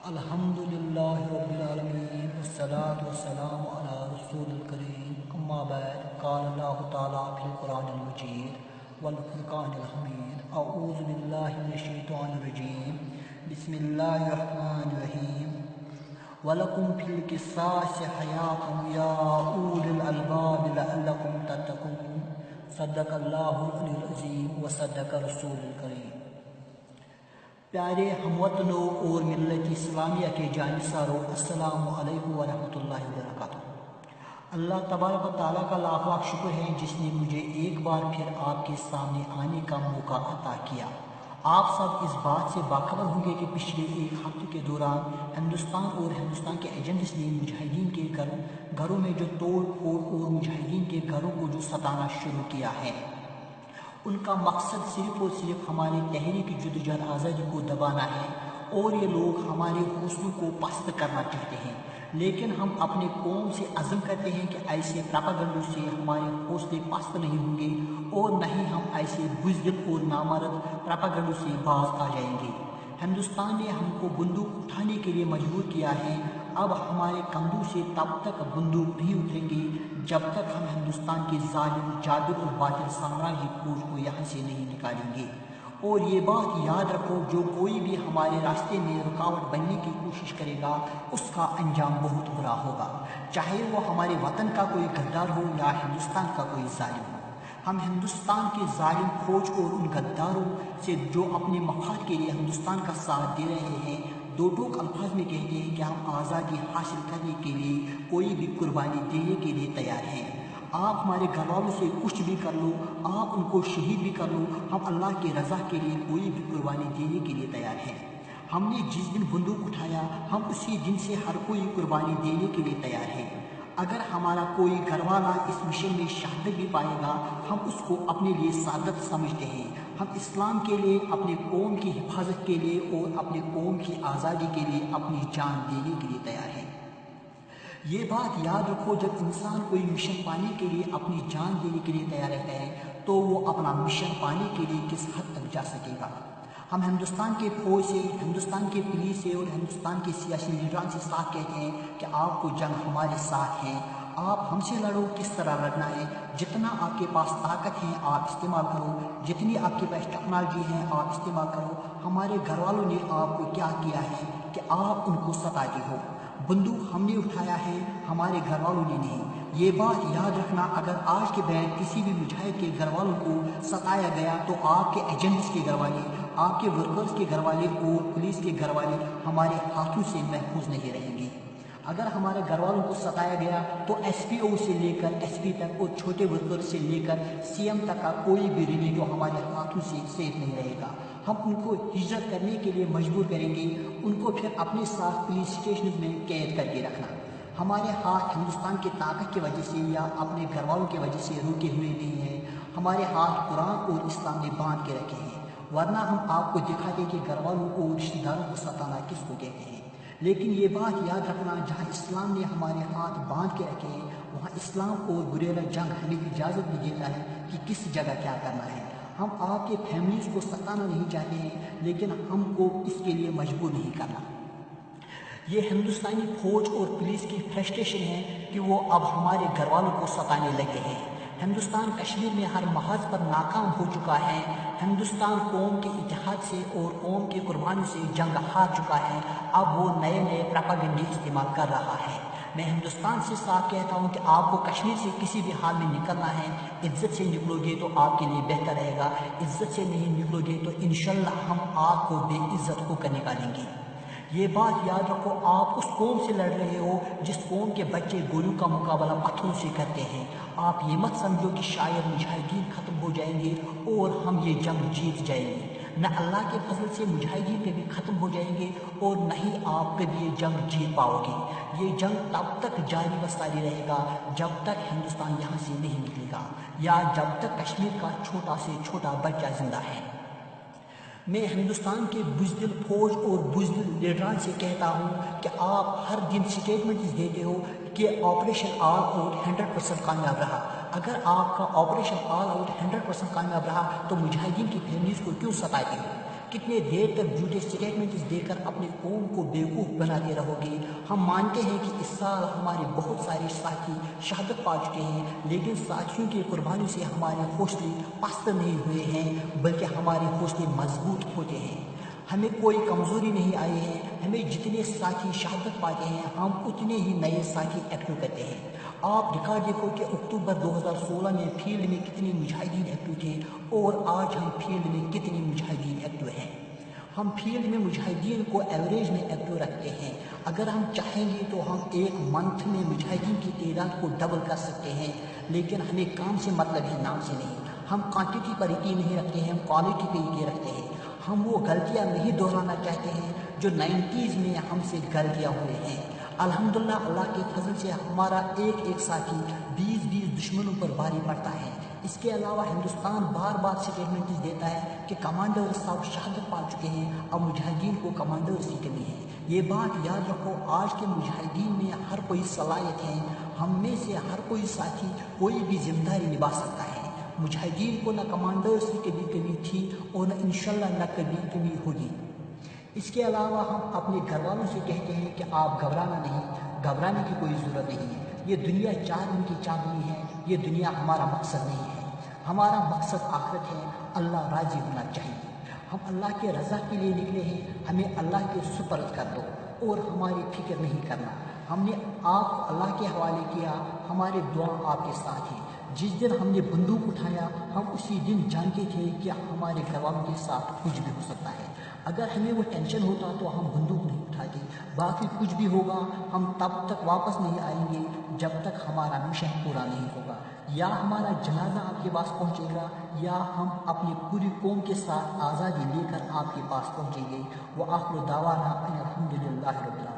الحمدللہ رب العالمین والصلاة والسلام علی رسول الکریم اما بعد قال اللہ تعالیٰ فی القرآن المجید والفرقان الحمید اعوذ باللہ من الشیطان الرجیم بسم اللہ الرحمن الرحیم وَلَكُمْ فِي الْقِصَاصِ حَيَاةٌ يَا أُولِي الْأَلْبَابِ لَعَلَّكُمْ تَتَّقُونَ صدق اللہ العلی العظیم وصدق رسول الکریم۔ پیارے ہم وطنوں اور ملت اسلامیہ کے جانصاروں، السلام علیکم ورحمۃ اللہ وبرکاتہ۔ اللہ تبارک و تعالیٰ کا لاکھ لاکھ شکر ہے جس نے مجھے ایک بار پھر آپ کے سامنے آنے کا موقع عطا کیا۔ آپ سب اس بات سے باخبر ہوں گے کہ پچھلے ایک ہفتے کے دوران ہندوستان اور ہندوستان کے ایجنٹس نے مجاہدین کے گھروں میں جو توڑ پھوڑ اور مجاہدین کے گھروں کو جو ستانا شروع کیا ہے، ان کا مقصد صرف اور صرف ہماری تحریک جدوجہد آزادی کو دبانا ہے، اور یہ لوگ ہمارے حوصلوں کو پست کرنا چاہتے ہیں۔ لیکن ہم اپنے قوم سے عزم کرتے ہیں کہ ایسے پراپاگنڈوں سے ہمارے حوصلے پست نہیں ہوں گے، اور نہ ہی ہم ایسے بزدل اور نامرد پراپاگنڈوں سے باز آ جائیں گے۔ ہندوستان نے ہم کو بندوق اٹھانے کے لیے مجبور کیا ہے، اب ہمارے کندھوں سے تب تک بندوق نہیں اتریں گے جب تک ہم ہندوستان کے ظالم جابر اور باطل سامراجی فوج کو یہاں سے نہیں نکالیں گے۔ اور یہ بات یاد رکھو، جو کوئی بھی ہمارے راستے میں رکاوٹ بننے کی کوشش کرے گا اس کا انجام بہت برا ہوگا، چاہے وہ ہمارے وطن کا کوئی غدار ہو یا ہندوستان کا کوئی ظالم ہو۔ ہم ہندوستان کے ظالم فوج اور ان غداروں سے جو اپنے مفاد کے لیے ہندوستان کا ساتھ دے رہے ہیں، دو ٹوک الفاظ میں کہتے ہیں کہ ہم آزادی حاصل کرنے کے لیے کوئی بھی قربانی دینے کے لیے تیار ہیں۔ آپ ہمارے گھر والوں سے کچھ بھی کر لو، آپ ان کو شہید بھی کر لو، ہم اللہ کی رضا کے لیے کوئی بھی قربانی دینے کے لیے تیار ہیں۔ ہم نے جس دن بندوق اٹھایا، ہم اسی دن سے ہر کوئی قربانی دینے کے لیے تیار ہے۔ اگر ہمارا کوئی گھر والا اس مشن میں شہادت بھی پائے گا، ہم اس کو اپنے لیے سعادت سمجھتے ہیں۔ ہم اسلام کے لیے، اپنے قوم کی حفاظت کے لیے اور اپنے قوم کی آزادی کے لیے اپنی جان دینے کے لیے تیار ہیں۔ یہ بات یاد رکھو، جب انسان کوئی مشن پانے کے لیے اپنی جان دینے کے لیے تیار رہتا ہے تو وہ اپنا مشن پانے کے لیے کس حد تک جا سکے گا۔ ہم ہندوستان کے فوج سے، ہندوستان کے پولیس سے اور ہندوستان کے سیاسی لیڈران سے صاف کہتے ہیں کہ آپ کو جنگ ہمارے ساتھ ہے، آپ ہم سے لڑو۔ کس طرح لڑنا ہے؟ جتنا آپ کے پاس طاقت ہے آپ استعمال کرو، جتنی آپ کے پاس ٹیکنالوجی ہے آپ استعمال کرو۔ ہمارے گھر والوں نے آپ کو کیا کیا ہے کہ آپ ان کو ستاتے ہو؟ بندوق ہم نے اٹھایا ہے، ہمارے گھر والوں نے نہیں۔ یہ بات یاد رکھنا، اگر آج کے بعد کسی بھی مجاہد کے گھر والوں کو ستایا گیا تو آپ کے ایجنٹس کے گھر والے، آپ کے ورکرز کے گھر والے اور پولیس کے گھر والے ہمارے ہاتھوں سے محفوظ نہیں رہیں گے۔ اگر ہمارے گھر والوں کو ستایا گیا تو ایس پی او سے لے کر ایس پی تک اور چھوٹے ورکر سے لے کر سی ایم تک کا کوئی بھی ریلیٹو ہمارے ہاتھوں سے سیف نہیں رہے گا۔ ہم ان کو ہجرت کرنے کے لیے مجبور کریں گے، ان کو پھر اپنے ساتھ پولیس اسٹیشن میں قید کر کے رکھنا۔ ہمارے ہاتھ ہندوستان کی طاقت کی وجہ سے یا اپنے گھر والوں کی وجہ سے روکے ہوئے نہیں ہیں، ہمارے ہاتھ قرآن اور اسلام نے باندھ کے رکھے ہیں، ورنہ ہم آپ کو دکھاتے کہ گھر والوں کو اور رشتہ داروں کو ستانا کس کو کہتے ہیں۔ لیکن یہ بات یاد رکھنا، جہاں اسلام نے ہمارے ہاتھ باندھ کے رکھے ہیں وہاں اسلام اور گریلا جنگ ہمیں اجازت بھی دیتا ہے کہ کس جگہ کیا کرنا ہے۔ ہم آپ کے فیملیز کو ستانا نہیں چاہتے ہیں، لیکن ہم کو اس کے لیے مجبور نہیں کرنا۔ یہ ہندوستانی فوج اور پولیس کی فرسٹریشن ہے کہ وہ اب ہمارے گھر والوں کو ستانے لگے ہیں۔ ہندوستان کشمیر میں ہر محاذ پر ناکام ہو چکا ہے۔ ہندوستان قوم کے اتحاد سے اور قوم کی قربانی سے جنگ ہار چکا ہے، اب وہ نئے نئے پراپاگنڈے استعمال کر رہا ہے۔ میں ہندوستان سے صاف کہتا ہوں کہ آپ کو کشمیر سے کسی بھی حال میں نکلنا ہے، عزت سے نکلو گے تو آپ کے لیے بہتر رہے گا، عزت سے نہیں نکلو گے تو انشاءاللہ ہم آپ کو بے عزت ہو کر نکالیں گے۔ یہ بات یاد رکھو، آپ اس قوم سے لڑ رہے ہو جس قوم کے بچے گولیوں کا مقابلہ پتھروں سے کرتے ہیں۔ آپ یہ مت سمجھو کہ شاید مجاہدین ختم ہو جائیں گے اور ہم یہ جنگ جیت جائیں گے۔ نہ اللہ کے فضل سے مجاہدین کبھی ختم ہو جائیں گے اور نہ ہی آپ کبھی یہ جنگ جیت پاؤ گے۔ یہ جنگ تب تک جاری و ساری رہے گا جب تک ہندوستان یہاں سے نہیں نکلے گا، یا جب تک کشمیر کا چھوٹا سے چھوٹا بچہ زندہ ہے۔ میں ہندوستان کے بزدل فوج اور بزدل لیڈران سے کہتا ہوں کہ آپ ہر دن سٹیٹمنٹس دیتے ہو کہ آپریشن آل آؤٹ 100% کامیاب رہا۔ اگر آپ کا آپریشن آل آؤٹ 100% کامیاب رہا تو مجاہدین کی فیملیز کو کیوں ستاتے ہو؟ کتنے دیر تک جھوٹے سٹیٹمنٹس دے کر اپنے قوم کو بیوقوف بناتے رہو گے؟ ہم مانتے ہیں کہ اس سال ہمارے بہت سارے ساتھی شہادت پا چکے ہیں، لیکن ساتھیوں کی قربانی سے ہمارے حوصلے پست نہیں ہوئے ہیں، بلکہ ہمارے حوصلے مضبوط ہوتے ہیں۔ ہمیں کوئی کمزوری نہیں آئی ہے، ہمیں جتنے ساتھی شہادت پاتے ہیں ہم اتنے ہی نئے ساتھی ایکٹیو کرتے ہیں۔ آپ ریکارڈ دیکھو کہ اکتوبر 2016 میں فیلڈ میں کتنے مجاہدین ایکٹیو تھے اور آج ہم فیلڈ میں کتنے مجاہدین ایکٹیو ہیں۔ ہم فیلڈ میں مجاہدین کو ایوریج میں ایکٹیو رکھتے ہیں۔ اگر ہم چاہیں گے تو ہم ایک منتھ میں مجاہدین کی تعداد کو ڈبل کر سکتے ہیں، لیکن ہمیں کام سے مطلب ہے، نام سے نہیں۔ ہم کوانٹٹی پر یقین نہیں رکھتے ہیں، ہم کوالٹی پہ یقین رکھتے ہیں۔ ہم وہ غلطیاں نہیں دہرانا چاہتے ہیں جو 90s میں ہم سے غلطیاں ہوئے ہیں۔ الحمدللہ اللہ کے فضل سے ہمارا ایک ایک ساتھی 20 دشمنوں پر بھاری پڑتا ہے۔ اس کے علاوہ ہندوستان بار بار سٹیٹمنٹس دیتا ہے کہ کمانڈر صاحب شہادت پا چکے ہیں، اب مجاہدین کو کمانڈرز کی کمی ہے۔ یہ بات یاد رکھو، آج کے مجاہدین میں ہر کوئی صلاحیت ہے، ہم میں سے ہر کوئی ساتھی کوئی بھی ذمہ داری نبھا سکتا ہے۔ مجاہدین کو نہ کمانڈرز کی کبھی تھی اور نہ انشاءاللہ نہ کبھی ہوگی۔ اس کے علاوہ ہم اپنے گھر والوں سے کہتے ہیں کہ آپ گھبرانے کی کوئی ضرورت نہیں ہے۔ یہ دنیا 4 دن کی چاندنی ہے، یہ دنیا ہمارا مقصد نہیں ہے۔ ہمارا مقصد آخرت ہے، اللہ راضی ہونا چاہیے۔ ہم اللہ کے رضا کے لیے نکلے ہیں، ہمیں اللہ کے سپرد کر دو اور ہماری فکر نہیں کرنا۔ ہم نے آپ کو اللہ کے حوالے کیا، ہماری دعا آپ کے ساتھ ہے۔ جس دن ہم نے بندوق اٹھایا ہم اسی دن جانتے تھے کہ ہمارے گھر والوں کے ساتھ کچھ بھی ہو سکتا ہے۔ اگر ہمیں وہ ٹینشن ہوتا تو ہم بندوق نہیں اٹھاتے۔ باقی کچھ بھی ہوگا ہم تب تک واپس نہیں آئیں گے جب تک ہمارا مشن پورا نہیں ہوگا۔ یا ہمارا جنازہ آپ کے پاس پہنچے گا یا ہم اپنی پوری قوم کے ساتھ آزادی لے کر آپ کے پاس پہنچیں گے۔ وآخر دعوانا ان الحمدللہ رب العالمین۔